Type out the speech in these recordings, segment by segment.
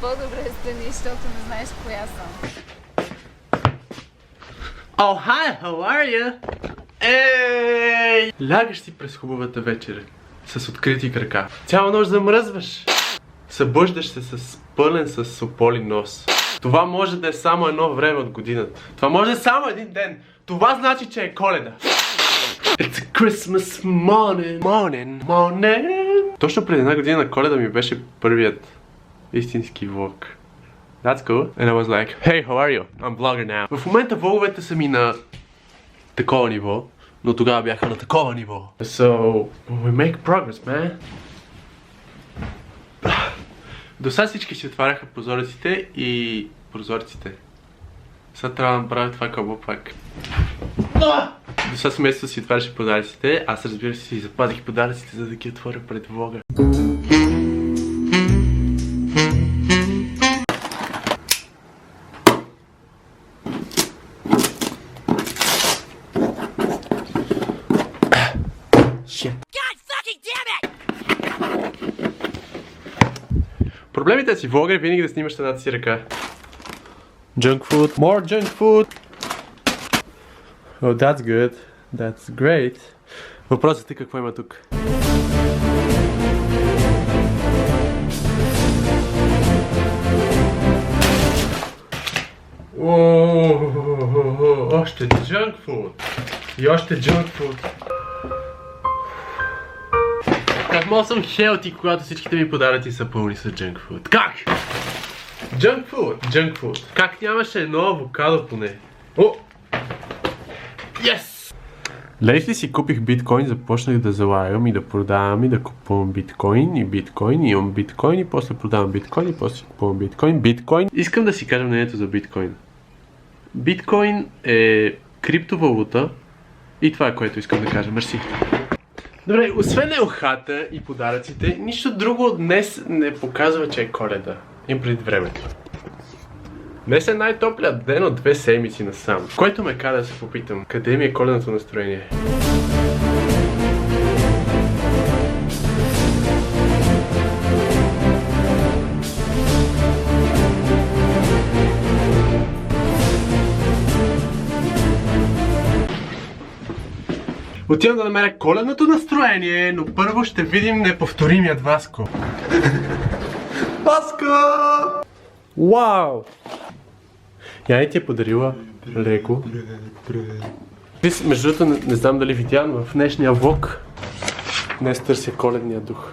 по-добре стани, защото не знаеш коя съм. Oh, hi, how are you? Ей! Лягаш си през хубавата вечер с открити крака. Цяла нощ замръзваш. Събуждаш се с пълен с сополи нос. Това може да е само едно време от годината. Това може да е само един ден. Това значи, че е Коледа. It's a Christmas morning. Точно преди една година на Коледа ми беше първият истински влог. That's cool. And I was like, hey, how are you? I'm vlogger now. В момента влоговете са ми на такова ниво, но тогава бяха на такова ниво. So, we make progress, man. До сега всички си отваряха прозорците и прозорците. Сега трябва да направя това кълбо пак. До сега семейството си отваряше подаръците, аз разбира се си запазих подаръците, за да ги отворя пред влога. Проблемите си влогър е винаги да снимаш с едната си ръка. Junk food, more junk food. Oh, that's good. That's great. Въпросът е какво има тук. Още junk food. И още junk food. Как мога съм хелти, когато всичките ми подаръци са пълни с junk food? Как? Junk food. Как нямаше едно авокадо поне? О! Yes! Лесли си купих биткоин, започнах да залагам и да продавам и да купувам биткоин, и имам биткоин, и после продавам биткоин, и после купувам биткоин. Искам да си кажа мнението за биткоин. Биткоин е криптовалута и това е което искам да кажа. Мерси. Добре, освен елхата и подаръците, нищо друго днес не показва, че е Коледа. Им преди времето. Днес е най-топлият ден от 2 седмици насам, което ме кара да се попитам, къде ми е коледното настроение? Отивам да намеря коледното настроение, но първо ще видим неповторимият Васко. Васко! Вау! Яни ти е подарила Лего. Между другото, не знам дали видя, но в днешния влог днес търся коледния дух.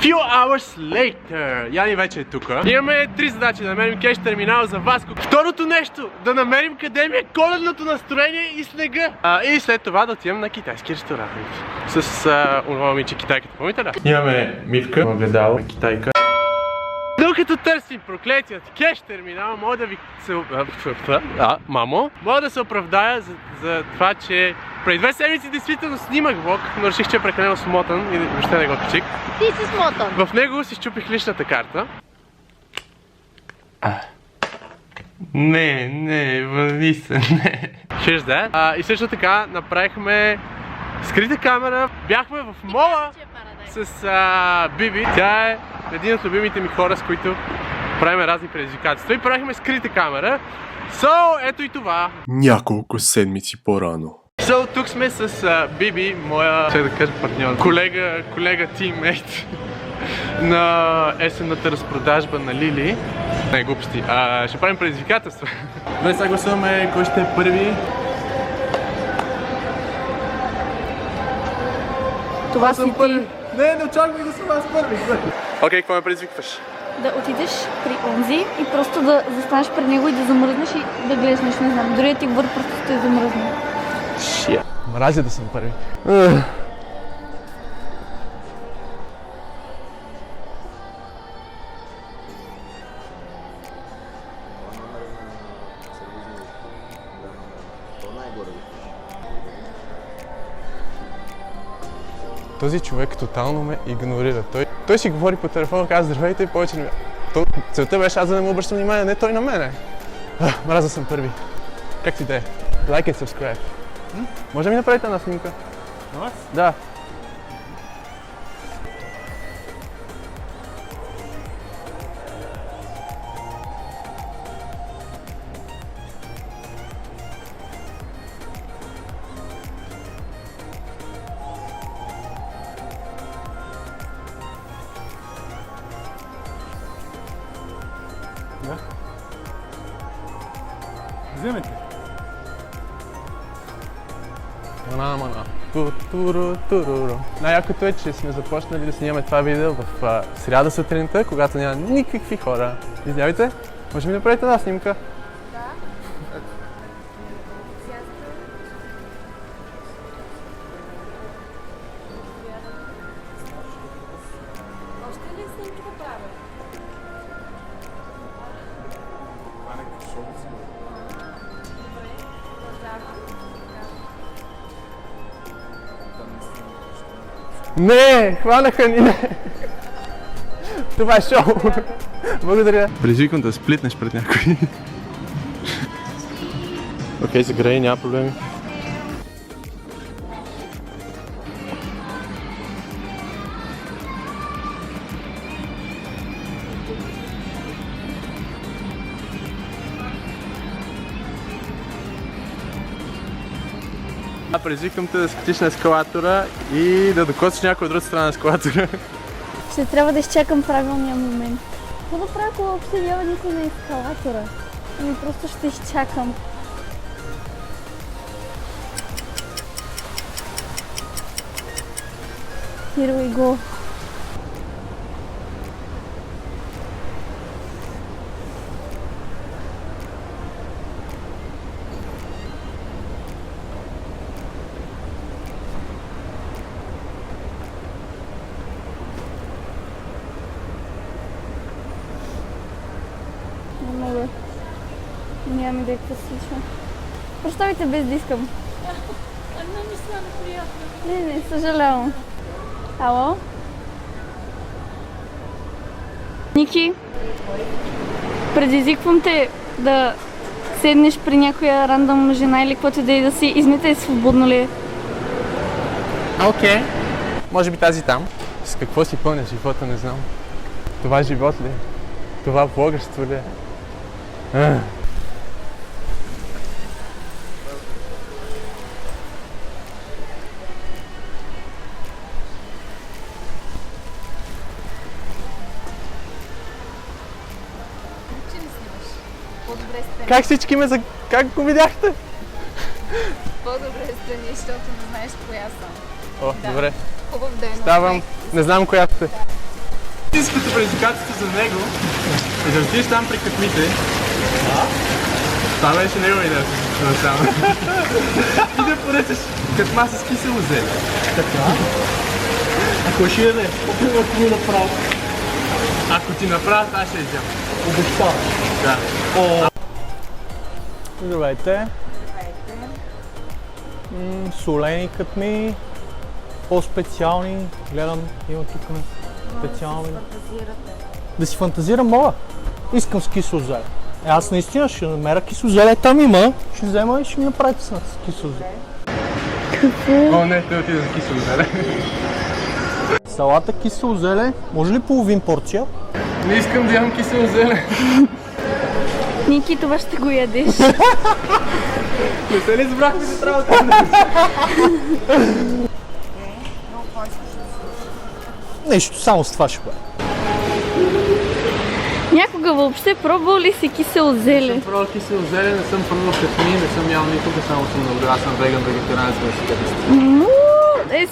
Few hours later. Яни вече е тук. Имаме 3 задачи. Да намерим кеш терминал за Васко. Второто нещо, да намерим къде ми е коледното настроение и снега. И след това да отидем на китайски ресторант. С онова момиче китайката, помните ли? Имаме Мивка, огледало, китайка. Докато търсим проклетият кеш терминал, мога да ви мога да се оправдая за това, че преди 2 седмици действително снимах влог, но реших, че е прекалено смотан и въобще не го качих. Ти си смотан. В него си счупих личната карта. Не, върни се, не. Here's that. И също така направихме скрита камера. Бяхме в мола с Биби. Тя е един от любимите ми хора, с които правим разни предизвикателства. И правихме скрита камера. Ето и това. Няколко седмици по-рано. Тук сме с Биби, моя, ще да кажа партньор, колега тиммейт на есенната разпродажба на Лили. Не, глупости. Ще правим предизвикателства. Добре, сега гласуваме кой ще е първи. Това си ти. Не очаквай да съм аз първи. Окей, какво ме предизвикваш? Да отидеш при онзи и просто да застанеш пред него и да замръзнеш и да гледаш нещо, не знам. Дори да ти говори, просто ще замръзне. Мразя да съм първи. Този човек тотално ме игнорира. Той си говори по телефона, казва здравейте и повече не ми... Целта беше аз да не му обръщам внимание, не той на мене. Мраза съм първи. Как ти да е? Лайк и subscribe. Може да ми направите една снимка? На вас? Да. Вземете. Мана. Туруру. Най-якото е, че сме започнали да снимаме това видео в сряда сутринта, когато няма никакви хора. Извинявайте, може да ми направите една снимка? Не, хванаха ни. Това е шоу. Благодаря. Предизвиквам да сплитнеш пред някой. Окей, загрей, няма проблеми. Предизвиквам те да скачиш на ескалатора и да докосиш някой от другата страна на ескалатора. Ще трябва да изчакам правилния момент. Какво да правя, ако въобще няма никой на ескалатора? Ами просто ще изчакам. Here we go. Не мога. Нямам идея какво се случва. Прощавайте без да искам. Не ми стана приятно. Не, съжалявам. Ало? Ники, предизвиквам те да седнеш при някоя рандъм жена или каквото и да е да си измитай свободно ли е. Окей. Може би тази там. С какво си пълня живота, не знам. Това живот ли? Това влогърство ли? По-добре страни. Как всички ме Как го видяхте? По-добре страни, защото не знаеш коя съм. О, Да. добре. Хубав ден. Ставам. Не знам коя сте. Истинското предизвикателство за него е да отидеш там при катмите. Това беше негова идея насам. И да поръчаш катма с кисело зеле. Така? Ако ще яде, ако ми направо. Ако ти направят, аз ще изям. Обещавам. Да. Здравейте. Солени катми, по-специални. Гледам, има тук специални. Да си фантазирам, мога. Искам с кисело зеле. Аз наистина ще намеря кисело зеле, там има. Ще взема и ще ми направите с кисело зеле. О, не, той отида за кисело зеле. Салата кисело зеле, може ли половин порция? Не искам да ям кисело зеле. Ники, това ще го ядеш. Не се ли избрахме за трябва Нещо, само с това ще бъде. Някога въобще пробвал ли си кисело зеле? съм пробвал кисело зеле, не съм пробвал катми, не съм ял никога, само съм наблюдал. Аз съм веган, вегетарианец, Ну,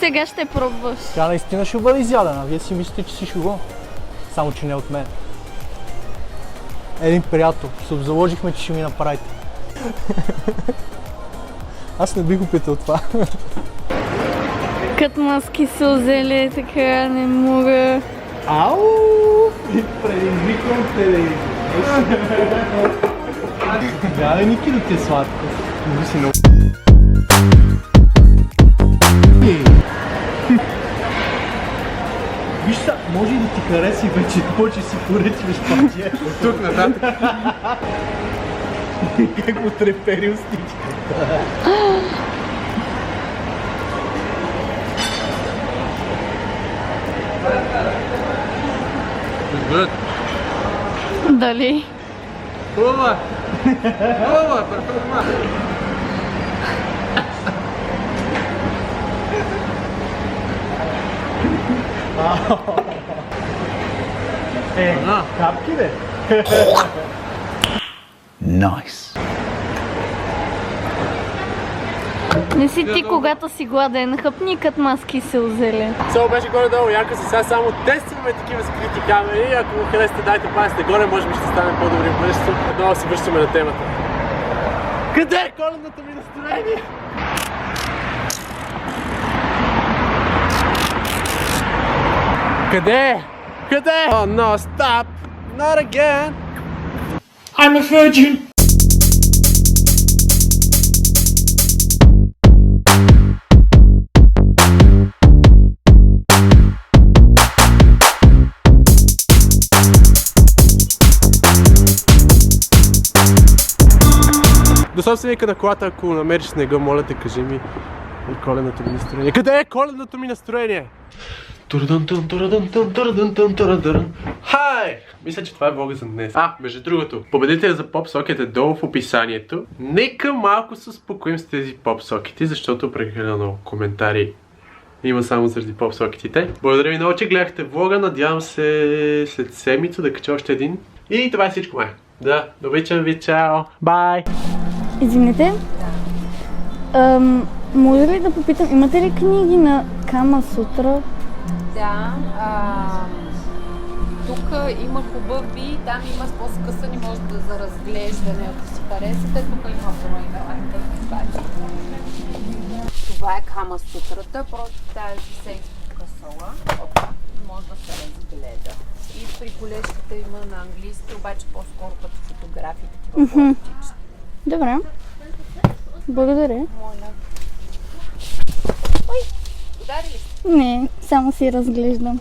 сега ще пробваш. Тя наистина ще бъде изядена. Вие си мислите, че си шуго. Само, че не от мен. Един приятел. Се заложихме, че ще ми направите. Аз не бих го питал това. Катма с кисело зеле, така не мога. Ау! Предизвиквам те да ги. Гледай, Ники, да ти е сладко. Може си много. Виж са, може и да ти хареси вече, то, че си поръчваш пътя. Тук нататък. Как го треперил стичката. Дали? Хубава! Хубава, перфектна! Капки де? Не си ти, когато си гладен. Хъпни маски се озеле. Само беше горе-долу, яко се сега само тестваме такива скрити камери. Ако го харесате, дайте палците горе, може би ще станем по-добри в бъдещето. Отново се връщаме на темата. Къде е коледното ми настроение? Къде? Къде? Oh no, stop! Not again! I'm a virgin! До собственика на колата, ако намериш снега, моля те, кажи ми коледното ми настроение. Къде е коледното ми настроение? Хай! Мисля, че това е влога за днес. Между другото, победителят за попсокет е долу в описанието. Нека малко се успокоим с тези попсокети, защото прекалено много коментари има само заради попсокетите. Благодаря ви много, че гледахте влога. Надявам се след седмица да кача още един. И това е всичко, май. Да, обичам ви, чао! Бай! Извинете. Може ли да попитам, имате ли книги на Кама Сутра? Да, тук има хубави, там има по-скъсани, може да за разглеждане, ако си харесате, тук има брой. Това е Кама Сутрата, просто тази сейнска сола, може да се разгледа. И при колежката има на английски, обаче по-скоро като фотографии, такива по-птични. Добре. Благодаря. Моля. Ой, удари ли? Не, само си разглеждам.